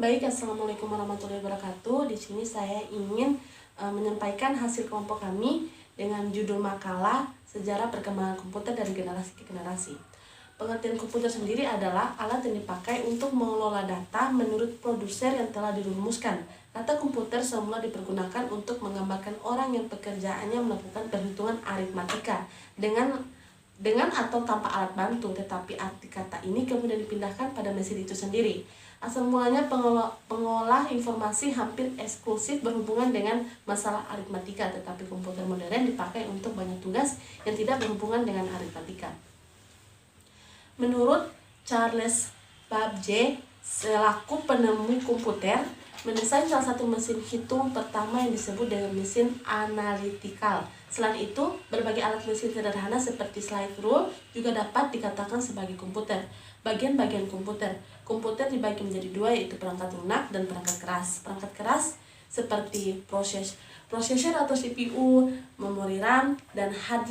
Baik, assalamualaikum warahmatullahi wabarakatuh. Di sini saya ingin menyampaikan hasil kelompok kami dengan judul makalah Sejarah Perkembangan Komputer dari Generasi ke Generasi. Pengertian komputer sendiri adalah alat yang dipakai untuk mengelola data menurut produser yang telah dirumuskan. Kata komputer semula dipergunakan untuk menggambarkan orang yang pekerjaannya melakukan perhitungan aritmatika dengan atau tanpa alat bantu, tetapi arti kata ini kemudian dipindahkan pada mesin itu sendiri. Asal mulanya pengolah informasi hampir eksklusif berhubungan dengan masalah aritmatika, tetapi komputer modern dipakai untuk banyak tugas yang tidak berhubungan dengan aritmatika. Menurut Charles Babbage selaku penemu komputer, mendesain salah satu mesin hitung pertama yang disebut dengan mesin analytical. Selain itu, berbagai alat mesin sederhana seperti slide rule juga dapat dikatakan sebagai komputer. Bagian-bagian komputer dibagi menjadi dua, yaitu perangkat lunak dan perangkat keras. Perangkat keras seperti prosesor atau CPU, memori RAM, dan hard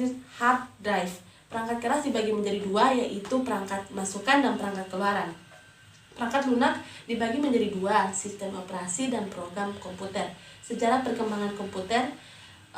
drive. Perangkat keras dibagi menjadi dua, yaitu perangkat masukan dan perangkat keluaran. Perangkat lunak dibagi menjadi dua, sistem operasi dan program komputer. Sejarah perkembangan komputer.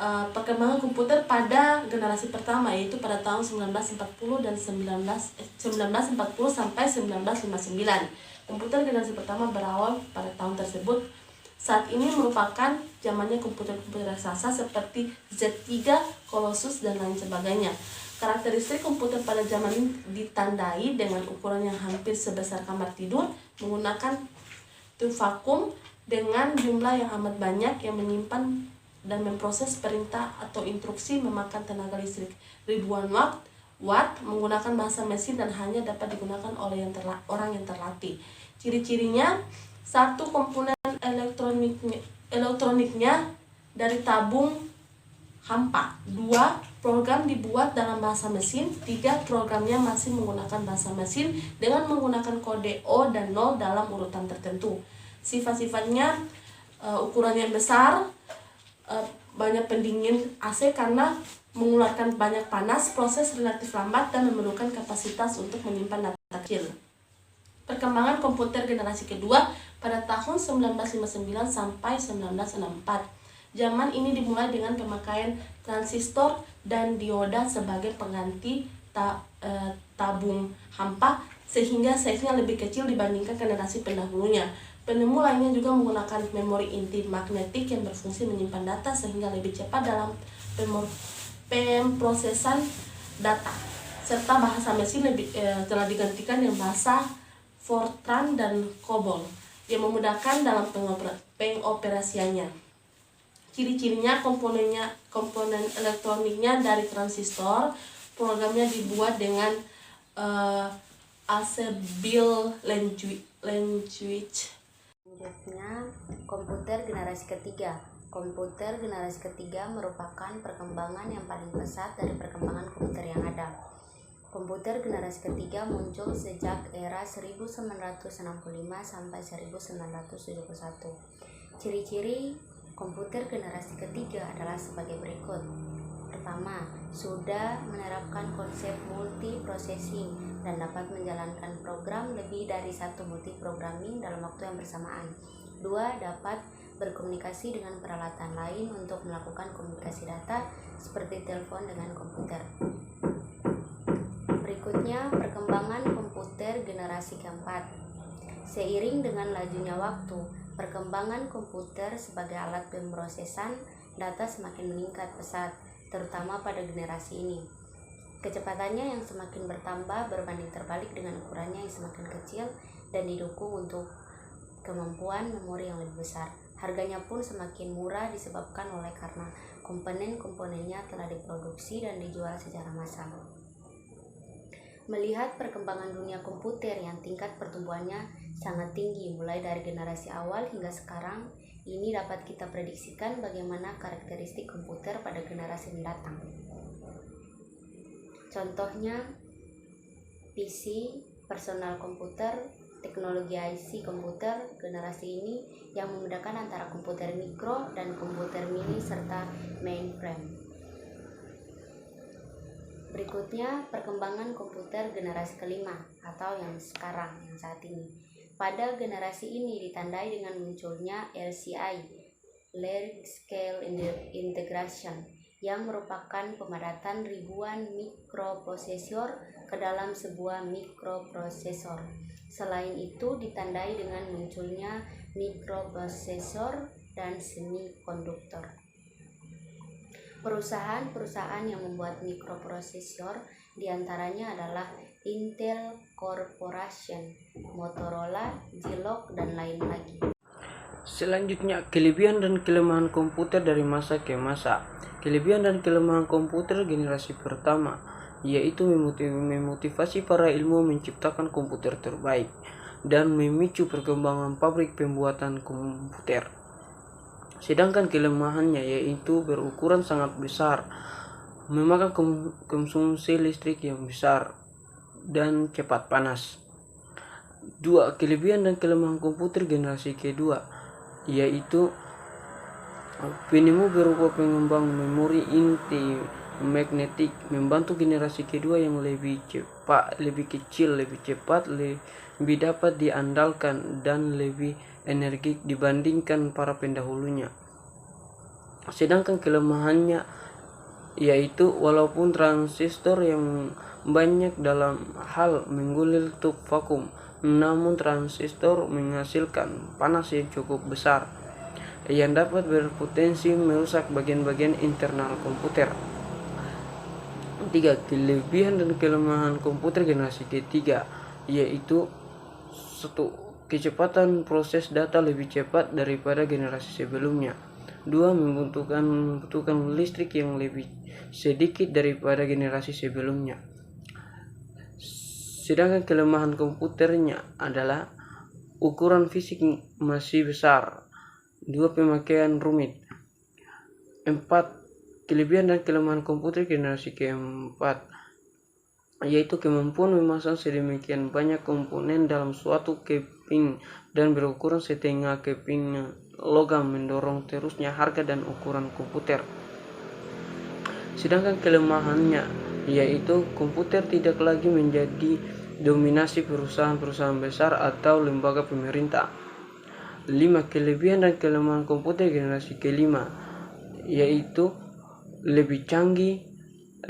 Perkembangan komputer pada generasi pertama, yaitu pada tahun 1940 dan 1940 sampai 1959. Komputer generasi pertama berawal pada tahun tersebut. Saat ini merupakan zamannya komputer-komputer raksasa seperti Z3, Colossus, dan lain sebagainya. Karakteristik komputer pada zaman ini ditandai dengan ukuran yang hampir sebesar kamar tidur, menggunakan tube vakum dengan jumlah yang amat banyak yang menyimpan dan memproses perintah atau instruksi, memakan tenaga listrik ribuan watt, menggunakan bahasa mesin dan hanya dapat digunakan oleh orang yang terlatih. Ciri-cirinya: satu, komponen elektroniknya dari tabung hampa. 2, program dibuat dalam bahasa mesin. 3, programnya masih menggunakan bahasa mesin dengan menggunakan kode O dan 0 dalam urutan tertentu. Sifat-sifatnya: ukurannya besar, banyak pendingin AC karena mengeluarkan banyak panas, proses relatif lambat, dan memerlukan kapasitas untuk menyimpan data kecil. Perkembangan komputer generasi kedua pada tahun 1959 sampai 1964. Zaman ini dimulai dengan pemakaian transistor dan dioda sebagai pengganti tabung hampa, sehingga size-nya lebih kecil dibandingkan generasi pendahulunya. Penemu lainnya juga menggunakan memori inti magnetik yang berfungsi menyimpan data sehingga lebih cepat dalam pemrosesan data, serta bahasa mesin telah digantikan dengan bahasa Fortran dan COBOL yang memudahkan dalam pengoperasiannya. Ciri-cirinya: komponen elektroniknya dari transistor, programnya dibuat dengan Assembly language. Selanjutnya, komputer generasi ketiga. Komputer generasi ketiga merupakan perkembangan yang paling pesat dari perkembangan komputer yang ada. Komputer generasi ketiga muncul sejak era 1965 sampai 1971. Ciri-ciri komputer generasi ketiga adalah sebagai berikut. Pertama, sudah menerapkan konsep multiprocessing dan dapat menjalankan program lebih dari satu multiprogramming dalam waktu yang bersamaan. 2, dapat berkomunikasi dengan peralatan lain untuk melakukan komunikasi data seperti telepon dengan komputer. Berikutnya, perkembangan komputer generasi keempat. Seiring dengan lajunya waktu, perkembangan komputer sebagai alat pemrosesan data semakin meningkat pesat, terutama pada generasi ini. Kecepatannya yang semakin bertambah berbanding terbalik dengan ukurannya yang semakin kecil dan didukung untuk kemampuan memori yang lebih besar. Harganya pun semakin murah disebabkan oleh karena komponen-komponennya telah diproduksi dan dijual secara massal. Melihat perkembangan dunia komputer yang tingkat pertumbuhannya sangat tinggi mulai dari generasi awal hingga sekarang, ini dapat kita prediksikan bagaimana karakteristik komputer pada generasi mendatang. Contohnya, PC, personal komputer, teknologi IC komputer generasi ini yang membedakan antara komputer mikro dan komputer mini serta mainframe. Berikutnya, perkembangan komputer generasi kelima atau yang sekarang, yang saat ini. Pada generasi ini ditandai dengan munculnya LCI, Large Scale Integration, yang merupakan pemadatan ribuan mikroprosesor ke dalam sebuah mikroprosesor. Selain itu ditandai dengan munculnya mikroprosesor dan semikonduktor. Perusahaan-perusahaan yang membuat mikroprosesor diantaranya adalah Intel Corporation, Motorola, Zilog, dan lain lagi. Selanjutnya, kelebihan dan kelemahan komputer dari masa ke masa. Kelebihan dan kelemahan komputer generasi pertama yaitu memotivasi para ilmuwan menciptakan komputer terbaik dan memicu perkembangan pabrik pembuatan komputer. Sedangkan kelemahannya yaitu berukuran sangat besar, memakan konsumsi listrik yang besar, dan cepat panas. 2. Kelebihan dan kelemahan komputer generasi kedua yaitu penemu berupa pengembang memori inti magnetik membantu generasi kedua yang lebih cepat, lebih kecil, lebih cepat, lebih dapat diandalkan dan lebih energik dibandingkan para pendahulunya. Sedangkan kelemahannya yaitu walaupun transistor yang banyak dalam hal menggulir tube vakum, namun transistor menghasilkan panas yang cukup besar yang dapat berpotensi merusak bagian-bagian internal komputer. 3. Kelebihan dan kelemahan komputer generasi ketiga yaitu 1. Kecepatan proses data lebih cepat daripada generasi sebelumnya. 2. Membutuhkan listrik yang lebih sedikit daripada generasi sebelumnya. Sedangkan kelemahan komputernya adalah ukuran fisik masih besar. 2. Pemakaian rumit. 4. Kelebihan dan kelemahan komputer generasi keempat yaitu kemampuan memasang sedemikian banyak komponen dalam suatu keping dan berukuran setengah keping logam mendorong terusnya harga dan ukuran komputer. Sedangkan kelemahannya yaitu komputer tidak lagi menjadi dominasi perusahaan-perusahaan besar atau lembaga pemerintah. 5. Kelebihan dan kelemahan komputer generasi kelima yaitu lebih canggih,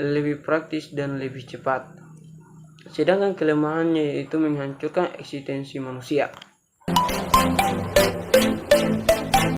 lebih praktis, dan lebih cepat. Sedangkan kelemahannya yaitu menghancurkan eksistensi manusia.